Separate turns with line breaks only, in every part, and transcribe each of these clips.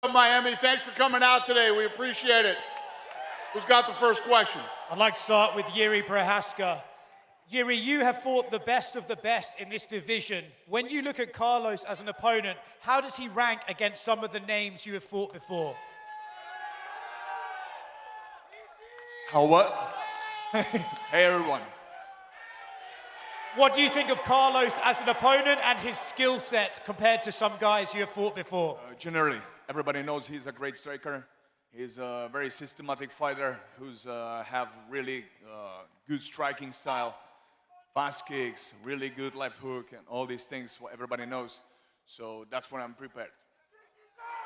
Miami, thanks for coming out today. We appreciate it. Who's got the first question?
I'd like to start with Yuri Procházka. Yuri, you have fought the best of the best in this division. When you look at Carlos as an opponent, how does he rank against some of the names you have fought before?
How what? Hey everyone.
What do you think of Carlos as an opponent and his skill set compared to some guys you have fought before?
Generally, everybody knows he's a great striker. He's a very systematic fighter who's have really good striking style, fast kicks, really good left hook, and all these things what everybody knows. So that's what I'm prepared.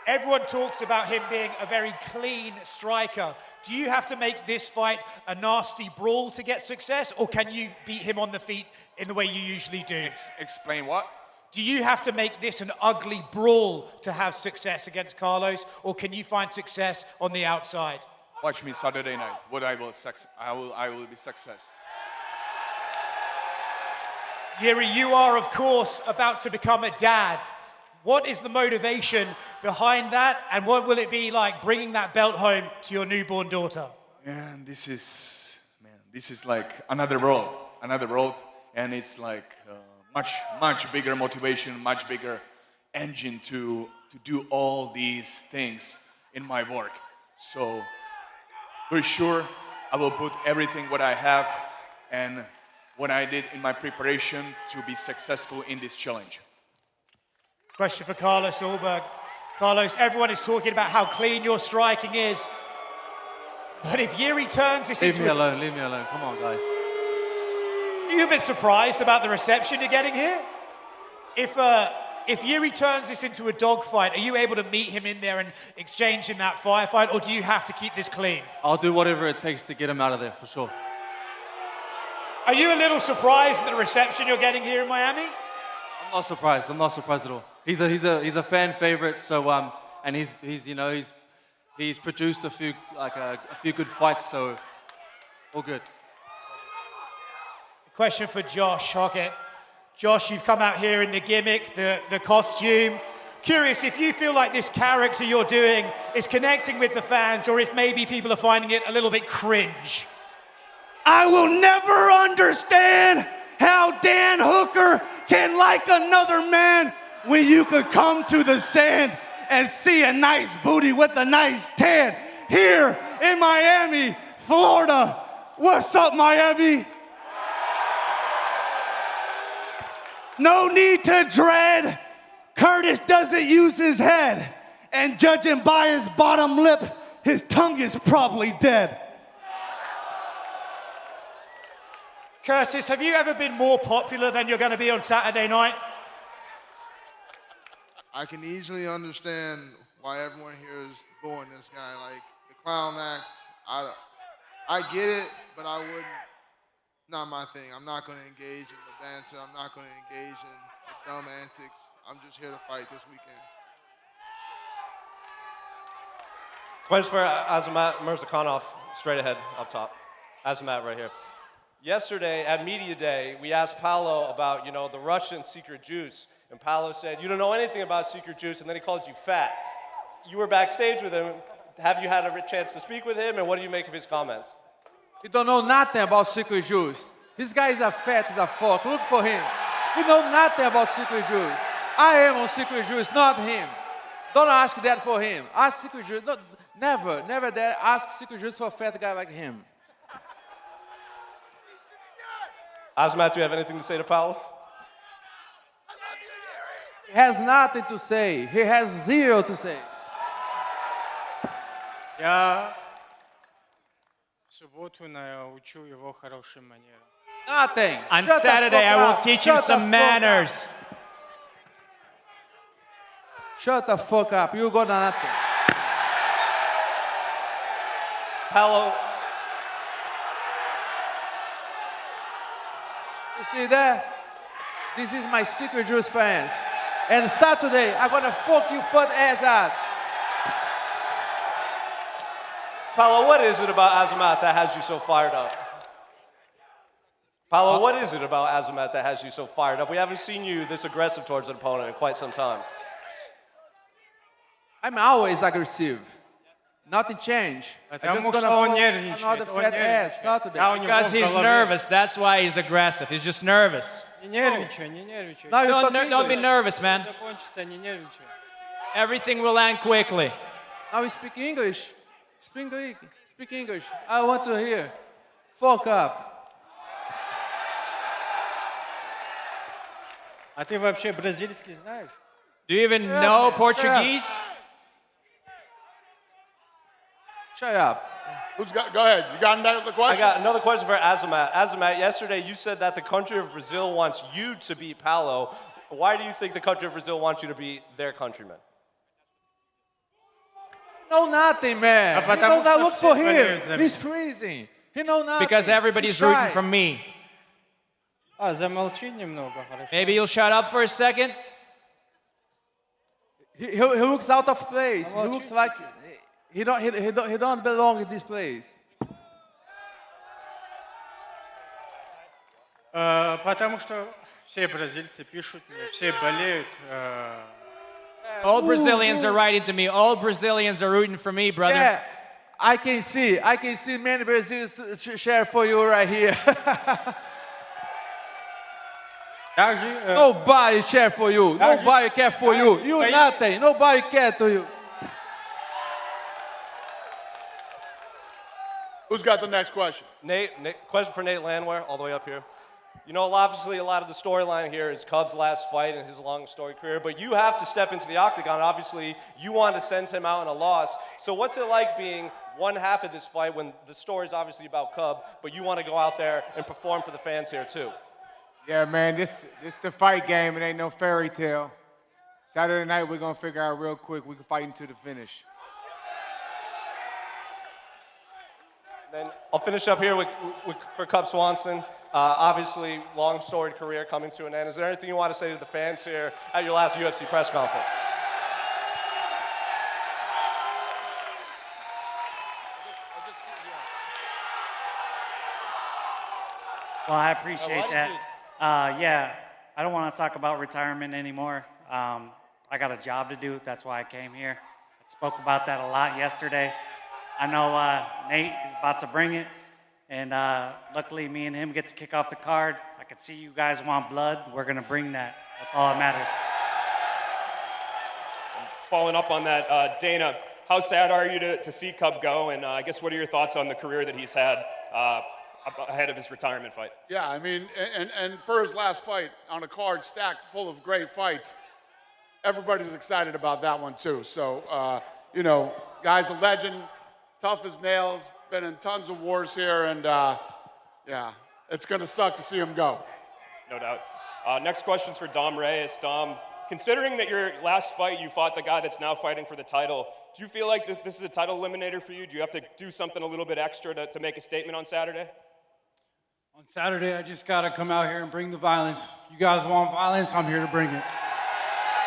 Everyone talks about him being a very clean striker. Do you have to make this fight a nasty brawl to get success, or can you beat him on the feet in the way you usually do?
Explain what?
Do you have to make this an ugly brawl to have success against Carlos, or can you find success on the outside?
Watch me Saturday night. What I will be success.
Yuri, you are of course about to become a dad. What is the motivation behind that, and what will it be like bringing that belt home to your newborn daughter?
Man, this is like another world, and it's like much bigger motivation, much bigger engine to do all these things in my work. So, for sure, I will put everything what I have and what I did in my preparation to be successful in this challenge.
Question for Carlos Ulberg. Carlos, everyone is talking about how clean your striking is. But if Yuri turns this into...
Leave me alone. Come on, guys.
Are you a bit surprised about the reception you're getting here? If Yuri turns this into a dogfight, are you able to meet him in there and exchange in that firefight, or do you have to keep this clean?
I'll do whatever it takes to get him out of there, for sure.
Are you a little surprised at the reception you're getting here in Miami?
I'm not surprised at all. He's a fan favorite, so and he's produced a few good fights, so all good.
Question for Josh Hocket. Josh, you've come out here in the gimmick, the costume. Curious if you feel like this character you're doing is connecting with the fans, or if maybe people are finding it a little bit cringe.
I will never understand how Dan Hooker can like another man when you could come to the sand and see a nice booty with a nice tan here in Miami, Florida. What's up, Miami? No need to dread. Curtis doesn't use his head. And judging by his bottom lip, his tongue is probably dead.
Curtis, have you ever been more popular than you're going to be on Saturday night?
I can easily understand why everyone here is booing this guy. Like, the clown act, I get it, but I wouldn't. Not my thing. I'm not going to engage in the banter. I'm not going to engage in the dumb antics. I'm just here to fight this weekend.
Question for Azamat Murzakanov, straight ahead, up top. Azamat right here. Yesterday at Media Day, we asked Paulo about, the Russian secret juice. And Paulo said, you don't know anything about secret juice, and then he called you fat. You were backstage with him. Have you had a chance to speak with him, and what do you make of his comments?
He don't know nothing about secret juice. This guy is a fat, is a fuck. Look for him. He know nothing about secret juice. I am on secret juice, not him. Don't ask that for him. Ask secret juice. No, never dare ask secret juice for a fat guy like him.
Azamat, do you have anything to say to Paulo?
He has nothing to say. He has zero to say.
Я в субботу научу его хорошим манерам.
Nothing.
On Saturday, I will teach him some manners.
Shut the fuck up. You got nothing.
Paulo.
You see that? This is my secret juice fans. And Saturday, I'm gonna fuck you fat ass out.
Paulo, what is it about Azamat that has you so fired up? Paulo, what is it about Azamat that has you so fired up? We haven't seen you this aggressive towards an opponent in quite some time.
I'm always aggressive. Nothing changed. I'm just
Потому
gonna
что он
fall
нервничает,
another
он
fat ass
нервничает.
Saturday.
Да, у него
Because
в
he's
голове.
nervous. That's why he's aggressive. He's just nervous.
Не нервничай, не нервничай.
Now you talk
Don't be
English.
nervous, man.
Закончится, не нервничай.
Everything will end quickly.
Now you speak English. Speak English. I want to hear. Fuck up.
А ты вообще бразильский знаешь?
Do you even
Yeah,
know
man.
Portuguese?
Shut up.
Go ahead. You got another
I
question?
got another question for Azamat. Azamat, yesterday you said that the country of Brazil wants you to beat Paulo. Why do you think the country of Brazil wants you to beat their countrymen?
He know nothing, man. He
потому
know not.
что
Look
все
for
болеют
him.
за
He's
меня.
freezing. He know nothing.
Because everybody's
He's
rooting
shy.
for me.
А, замолчи немного, хорошо.
Maybe you'll shut up for a second?
He looks out of place. He looks like he don't belong in this place.
Потому что все бразильцы пишут мне, все болеют.
All Brazilians are writing to me. All Brazilians are rooting for me, brother.
Yeah, I can see many Brazilians share for you right here.
Даже
Nobody share for you. Nobody care for you. You nothing. Nobody care to you.
Who's got the next question?
Nate, question for Nate Landwehr, all the way up here. You know, obviously a lot of the storyline here is Cub's last fight in his long storied career, but you have to step into the octagon. Obviously, you want to send him out in a loss. So what's it like being one half of this fight when the story is obviously about Cub, but you want to go out there and perform for the fans here too?
Yeah, man, this the fight game. It ain't no fairy tale. Saturday night, we're going to figure out real quick. We can fight into the finish.
Then I'll finish up here for Cub Swanson. Obviously, long storied career coming to an end. Is there anything you want to say to the fans here at your last UFC press conference?
Well, I appreciate that. Yeah, I don't want to talk about retirement anymore. I got a job to do. That's why I came here. I spoke about that a lot yesterday. I know Nate is about to bring it. And luckily, me and him get to kick off the card. I can see you guys want blood. We're going to bring that. That's all that matters.
Following up on that, Dana, how sad are you to see Cub go? And I guess what are your thoughts on the career that he's had ahead of his retirement fight?
Yeah, I mean, and for his last fight on a card stacked full of great fights, everybody's excited about that one too. So, you know, guy's a legend, tough as nails, been in tons of wars here, and yeah, it's going to suck to see him go.
No doubt. Next question's for Dom Reyes. Dom, considering that your last fight you fought the guy that's now fighting for the title, do you feel like this is a title eliminator for you? Do you have to do something a little bit extra to make a statement on Saturday?
On Saturday, I just got to come out here and bring the violence. You guys want violence? I'm here to bring it.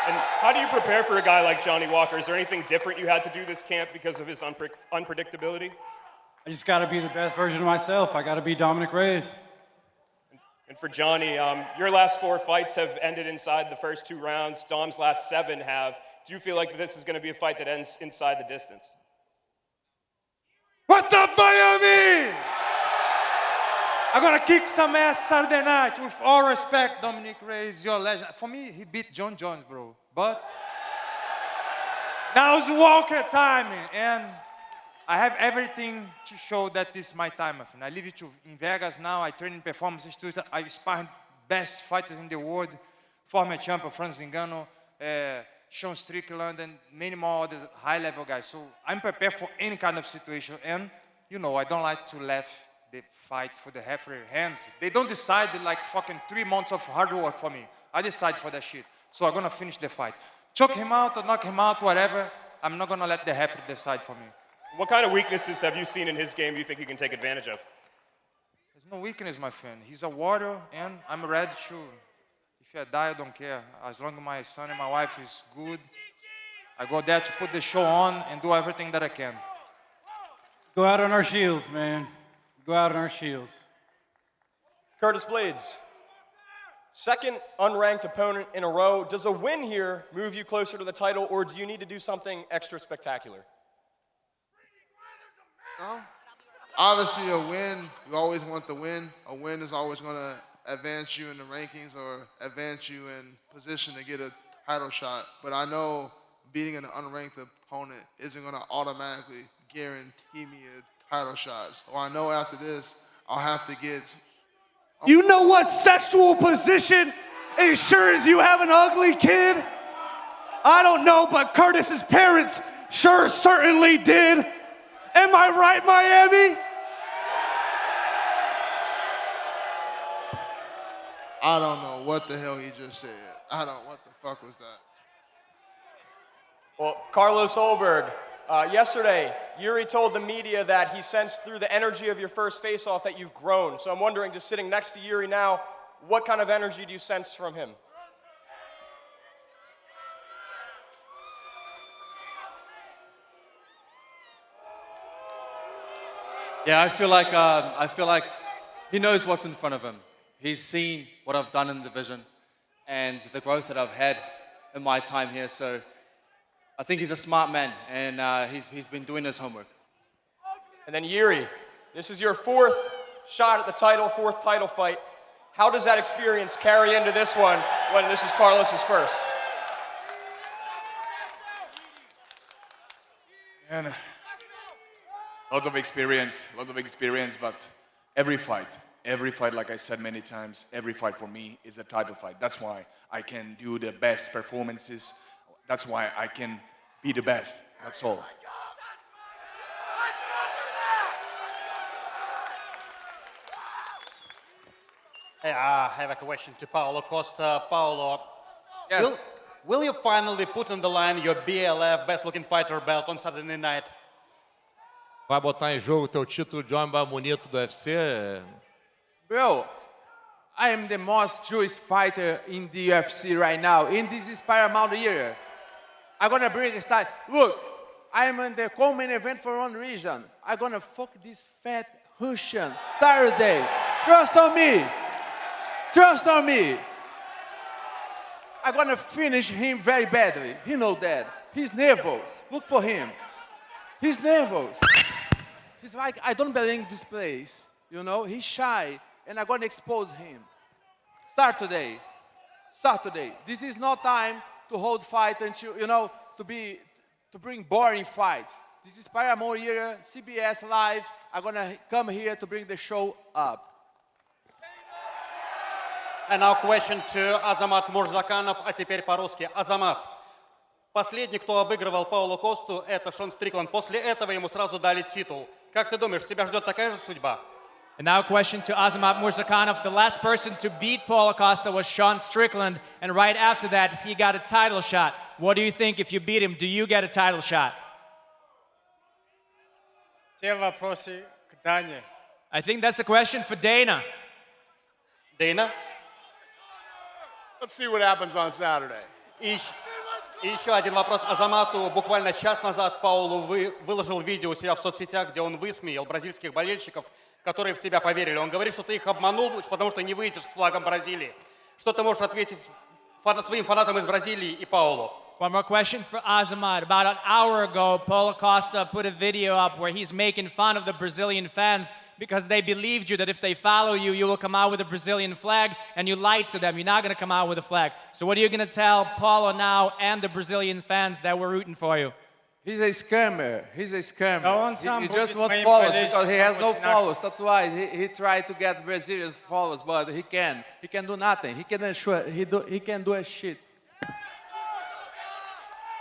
And how do you prepare for a guy like Johnny Walker? Is there anything different you had to do this camp because of his unpredictability?
I just got to be the best version of myself. I got to be Dominic Reyes.
And for Johnny, your last 4 fights have ended inside the first 2 rounds. Dom's last 7 have. Do you feel like this is going to be a fight that ends inside the distance?
What's up, Miami? I'm gonna kick some ass Saturday night. With all respect, Dominic Reyes, your legend. For me, he beat John Jones, bro. But now's Walker time, and I have everything to show that this is my time. I live in Vegas now. I train in Performance Institute. I spar best fighters in the world. Former champion Francis Ngannou, Sean Strickland, and many more other high-level guys. So I'm prepared for any kind of situation. And, you know, I don't like to left the fight for the referee hands. They don't decide like fucking 3 months of hard work for me. I decide for that shit. So I'm gonna finish the fight. Choke him out or knock him out, whatever. I'm not gonna let the referee decide for me.
What kind of weaknesses have you seen in his game you think you can take advantage of?
There's no weakness, my friend. He's a warrior, and I'm ready to. If I die, I don't care. As long as my son and my wife is good, I go there to put the show on and do everything that I can.
Go out on our shields, man. Go out on our shields.
Curtis Blaydes,
Second unranked opponent in a row. Does a win here move you closer to the title, or do you need to do something extra spectacular?
No. Obviously, a win, you always want the win. A win is always going to advance you in the rankings or advance you in position to get a title shot. But I know beating an unranked opponent isn't going to automatically guarantee me a title shot. So I know after this, I'll have to get...
You know what sexual position ensures you have an ugly kid? I don't know, but Curtis's parents sure certainly did. Am I right, Miami?
I don't know what the hell he just said. What the fuck was that?
Well, Carlos Ulberg, yesterday, Yuri told the media that he sensed through the energy of your first face-off that you've grown. So I'm wondering, just sitting next to Yuri now, what kind of energy do you sense from him?
Yeah, I feel like he knows what's in front of him. He's seen what I've done in the division and the growth that I've had in my time here. So I think he's a smart man, and he's been doing his homework.
And then Yuri, this is your fourth shot at the title, fourth title fight. How does that experience carry into this one when this is Carlos's first?
And a lot of experience, but every fight, like I said many times, every fight for me is a title fight. That's why I can do the best performances. That's why I can be the best. That's all.
Hey, I have a question to Paulo Costa. Paulo,
Yes.
will you finally put on the line your BLF Best Looking Fighter belt on Saturday night?
Vai botar em jogo o teu título de homem mais bonito do UFC?
Bro, I am the most Jewish fighter in the UFC right now. In this Paramount year, I'm gonna bring aside. Look, I'm in the co-main event for one reason. I'm gonna fuck this fat Russian Saturday. Trust on me. Trust on me. I'm gonna finish him very badly. He knows that. He's nervous. Look for him. He's nervous. He's like, I don't belong in this place. You know, he's shy, and I'm gonna expose him. Start today. Start today. This is not time to hold fight and to bring boring fights. This is Paramount year, CBS Live. I'm gonna come here to bring the show up.
And now question to Azamat Murzakanov, а теперь по-русски. Азамат, последний, кто обыгрывал Пауло Косту, это Шон Стрикланд. После этого ему сразу дали титул. Как ты думаешь, тебя ждет такая же судьба?
And now a question to Azamat Murzakanov. The last person to beat Paulo Costa was Sean Strickland, and right after that, he got a title shot. What do you think if you beat him? Do you get a title shot?
Те вопросы к Дане.
I think that's a question for Dana.
Dana?
Let's see what happens on Saturday.
И еще один вопрос Азамату. Буквально час назад Пауло выложил видео у себя в соцсетях, где он высмеял бразильских болельщиков, которые в тебя поверили. Он говорит, что ты их обманул, потому что не выйдешь с флагом Бразилии. Что ты можешь ответить своим фанатам из Бразилии и Пауло?
One more question for Azamat. About an hour ago, Paulo Costa put a video up where he's making fun of the Brazilian fans because they believed you that if they follow you, you will come out with a Brazilian flag, and you lied to them. You're not going to come out with a flag. So what are you going to tell Paulo now and the Brazilian fans that were rooting for you?
He's a scammer. He's a scammer.
Да он сам
He just
будет
wants
моим
followers
болельщиком
because he has no
после
followers. That's why he tried to get Brazilian followers, but he can. He can do nothing. He can do a shit.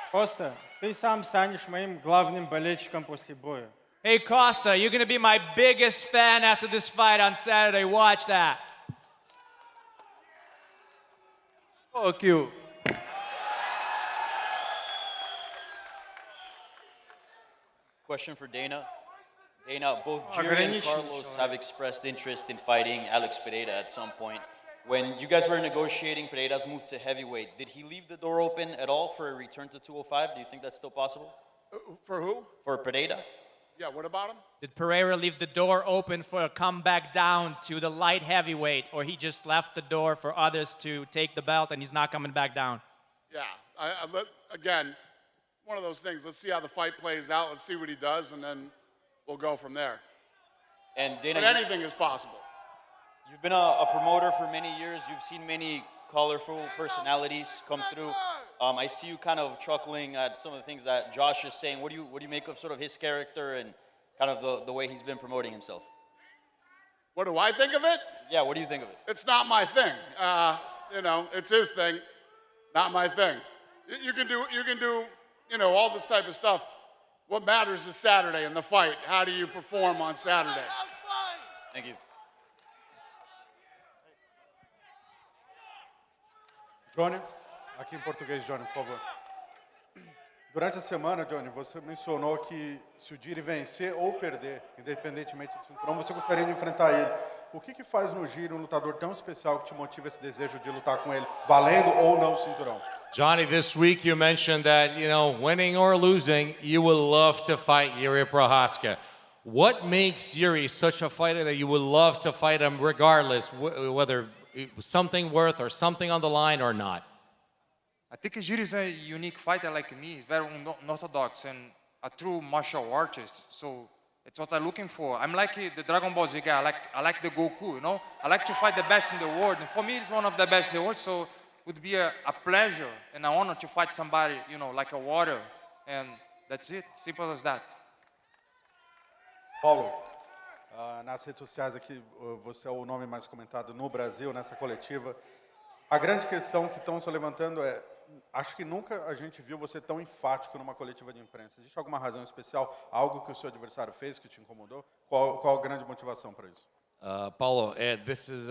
Коста, ты сам станешь моим главным болельщиком после боя.
Hey, Costa, you're going to be my biggest fan after this fight on Saturday. Watch that.
Fuck you.
Question for Dana. Dana, both Jiri and Carlos have expressed interest in fighting Alex Pereira at some point. When you guys were negotiating, Pereira's move to heavyweight. Did he leave the door open at all for a return to 205? Do you think that's still possible?
For who?
For Pereira?
Yeah, what about him?
Did Pereira leave the door open for a comeback down to the light heavyweight, or he just left the door for others to take the belt and he's not coming back down?
Yeah, again, one of those things. Let's see how the fight plays out. Let's see what he does, and then we'll go from there.
And Dana,
But anything is possible.
you've been a promoter for many years. You've seen many colorful personalities come through. I see you kind of chuckling at some of the things that Josh is saying. What do you make of sort of his character and kind of the way he's been promoting himself?
What do I think of it?
Yeah, what do you think of it?
It's not my thing. It's his thing, not my thing. You can do, all this type of stuff. What matters is Saturday and the fight. How do you perform on Saturday?
Thank you.
Johnny, aqui em português, Johnny, por favor. Durante a semana, Johnny, você mencionou que se o Jiri vencer ou perder, independentemente do cinturão, você gostaria de enfrentar ele. O que faz no Jiri um lutador tão especial que te motiva esse desejo de lutar com ele, valendo ou não o cinturão?
Johnny, this week you mentioned that, winning or losing, you would love to fight Yuri Procházka. What makes Yuri such a fighter that you would love to fight him regardless, whether it was something worth or something on the line or not?
I think Jiri is a unique fighter like me. He's very unorthodox and a true martial artist. So it's what I'm looking for. I'm like the Dragon Ball Z guy. I like the Goku, I like to fight the best in the world. And for me, it's one of the best in the world. So it would be a pleasure and an honor to fight somebody, like a warrior. And that's it. Simple as that.
Paulo, nas redes sociais aqui, você é o nome mais comentado no Brasil, nessa coletiva. A grande questão que estão se levantando é, acho que nunca a gente viu você tão enfático numa coletiva de imprensa. Existe alguma razão especial, algo que o seu adversário fez que te incomodou? Qual a grande motivação para isso?
Paulo, this is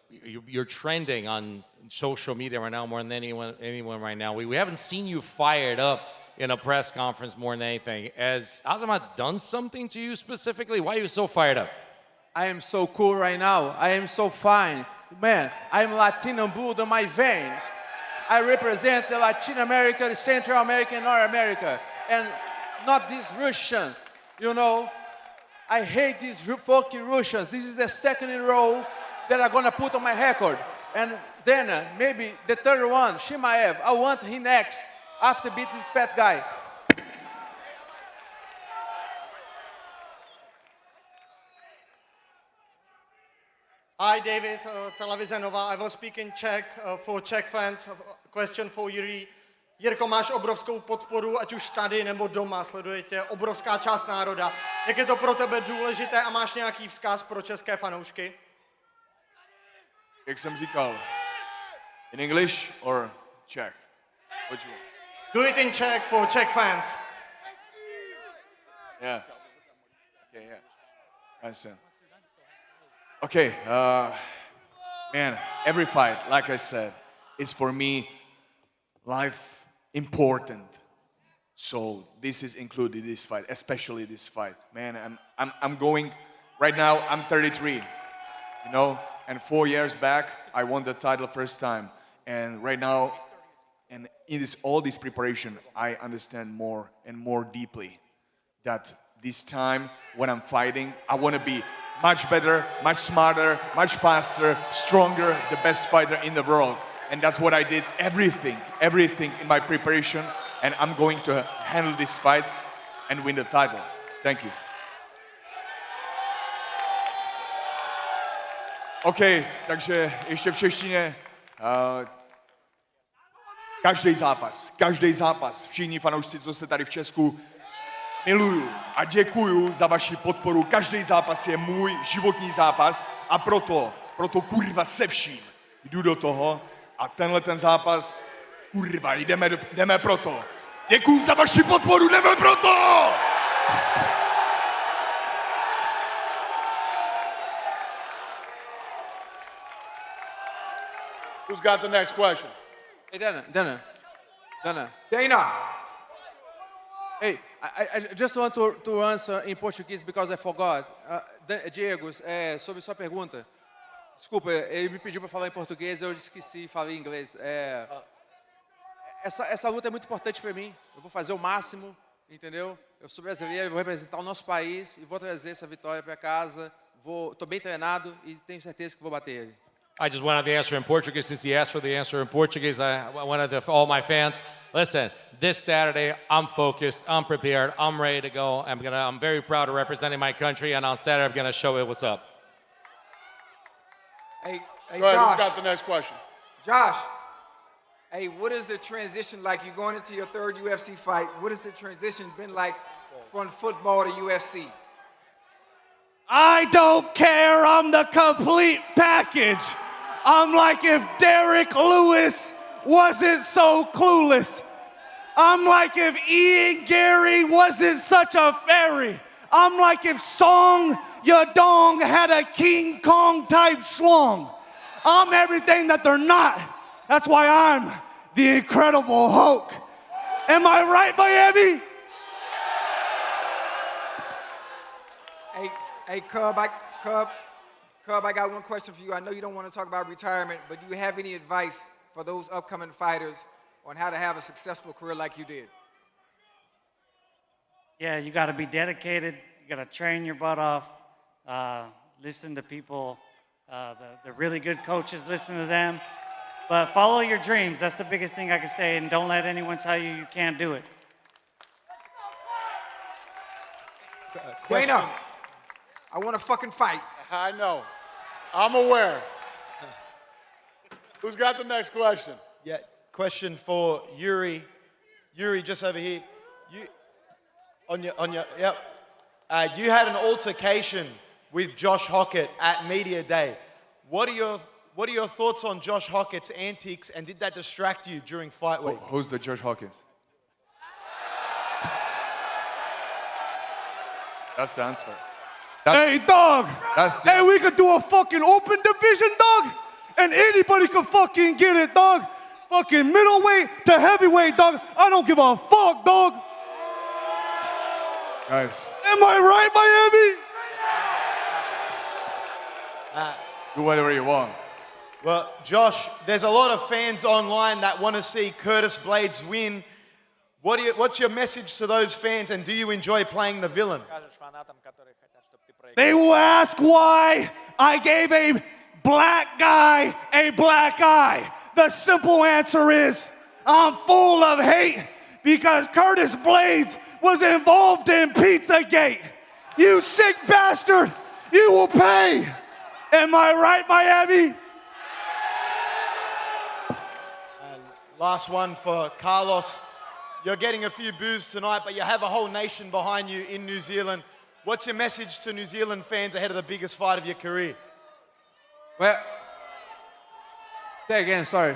you're trending on social media right now more than anyone right now. We haven't seen you fired up in a press conference more than anything. Has Azamat done something to you specifically? Why are you so fired up?
I am so cool right now. I am so fine. Man, I'm Latino blood in my veins. I represent the Latin America, the Central America, and North America. And not these Russians, I hate these fucking Russians. This is the second in a row that I'm gonna put on my record. And then maybe the third one, Shimaev. I want him next after beat this fat guy.
Hi, David, Televize Nova. I will speak in Czech for Czech fans. Question for Yuri. Jirko, máš obrovskou podporu, ať už tady nebo doma, sleduje tě obrovská část národa. Jak je to pro tebe důležité a máš nějaký vzkaz pro české fanoušky?
Jak jsem říkal, in English or Czech? Which one?
Do it in Czech for Czech fans.
Yeah. Okay, yeah. I understand. Okay, man, every fight, like I said, is for me life important. So this is included this fight, especially this fight. Man, I'm going right now. I'm 33, and 4 years back I won the title first time, and right now, and in all this preparation, I understand more and more deeply that this time when I'm fighting, I want to be much better, much smarter, much faster, stronger, the best fighter in the world. And that's what I did, everything in my preparation. And I'm going to handle this fight and win the title. Thank you. OK, takže ještě v češtině. Každý zápas, všichni fanoušci, co jste tady v Česku, miluju a děkuju za vaši podporu. Každý zápas je můj životní zápas a proto kurva se vším jdu do toho a tenhle ten zápas, kurva, jdeme proto. Děkuju za vaši podporu, jdeme proto!
Who's got the next question?
Hey, Dana. Hey, I just want to answer in Portuguese because I forgot. Diego, sobre sua pergunta. Desculpa, ele me pediu para falar em português, eu esqueci e falei em inglês. Essa luta é muito importante para mim. Eu vou fazer o máximo entendeu? Eu sou brasileiro, vou representar o nosso país e vou trazer essa vitória para casa. Tô bem treinado e tenho certeza que vou bater ele.
I just wanted the answer in Portuguese. Since he asked for the answer in Portuguese, I wanted to, all my fans, listen, this Saturday, I'm focused, I'm prepared, I'm ready to go. I'm very proud of representing my country, and on Saturday, I'm going to show it what's up.
Hey,
Go ahead,
Josh.
who's got the next question?
Josh, hey, what is the transition like? You're going into your third UFC fight. What has the transition been like from football to UFC?
I don't care. I'm the complete package. I'm like if Derek Lewis wasn't so clueless. I'm like if Ian Gary wasn't such a fairy. I'm like if Song Yadong had a King Kong type schlong. I'm everything that they're not. That's why I'm the Incredible Hulk. Am I right, Miami?
Hey, Cub, I got one question for you. I know you don't want to talk about retirement, but do you have any advice for those upcoming fighters on how to have a successful career like you did?
Yeah, you got to be dedicated. You got to train your butt off. Listen to people, the really good coaches, listen to them. But follow your dreams. That's the biggest thing I can say, and don't let anyone tell you you can't do it.
Dana, I want to fucking fight.
I know. I'm aware. Who's got the next question?
Yeah, question for Yuri. Yuri, just over here. Yep. You had an altercation with Josh Hocket at Media Day. What are your thoughts on Josh Hocket's antics, and did that distract you during fight week?
Who's the Josh Hawkins? That's the answer.
Hey, dog. Hey, we could do a fucking open division, dog. And anybody could fucking get it, dog. Fucking middleweight to heavyweight, dog. I don't give a fuck, dog.
Guys,
Am I right, Miami?
do whatever you want.
Well, Josh, there's a lot of fans online that want to see Curtis Blaydes win. What's your message to those fans, and do you enjoy playing the villain?
They will ask why I gave a black guy a black eye. The simple answer is I'm full of hate because Curtis Blaydes was involved in Pizzagate. You sick bastard, you will pay. Am I right, Miami?
Last one for Carlos. You're getting a few boos tonight, but you have a whole nation behind you in New Zealand. What's your message to New Zealand fans ahead of the biggest fight of your career?
Well, say again, sorry.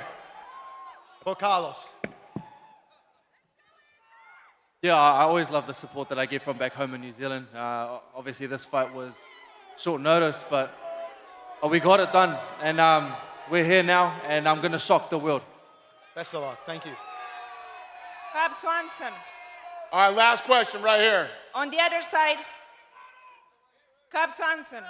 For Carlos.
Yeah, I always love the support that I get from back home in New Zealand. Obviously, this fight was short notice, but we got it done. And we're here now, and I'm going to shock the world.
Best of luck. Thank you.
Cub Swanson.
All right, last question right here.
On the other side, Cub Swanson.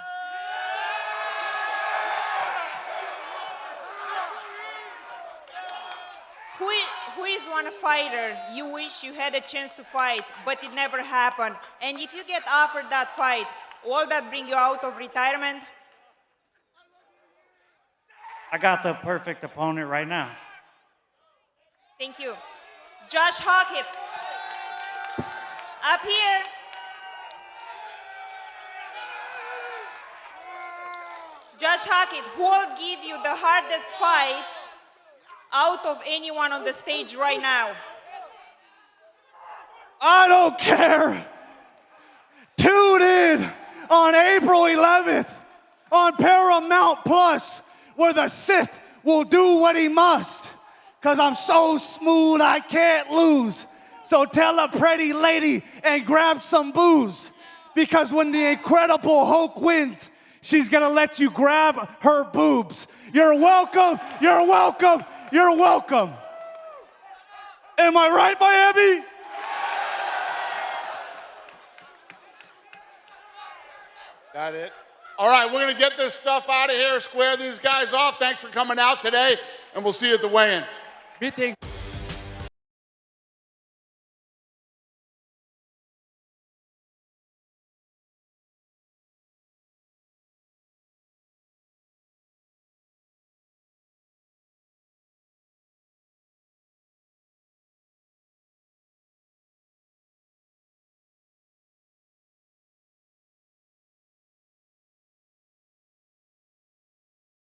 Who is one fighter you wish you had a chance to fight, but it never happened? And if you get offered that fight, will that bring you out of retirement?
I got the perfect opponent right now.
Thank you. Josh Hocket. Up here. Josh Hocket, who will give you the hardest fight out of anyone on the stage right now?
I don't care. Tune in on April 11th on Paramount Plus, where the Sith will do what he must. Because I'm so smooth, I can't lose. So tell a pretty lady and grab some booze. Because when the Incredible Hulk wins, she's going to let you grab her boobs. You're welcome, you're welcome, you're welcome. Am I right, Miami?
Got it. All right, we're going to get this stuff out of here, square these guys off. Thanks for coming out today, and we'll see you at the weigh-ins.
Meeting.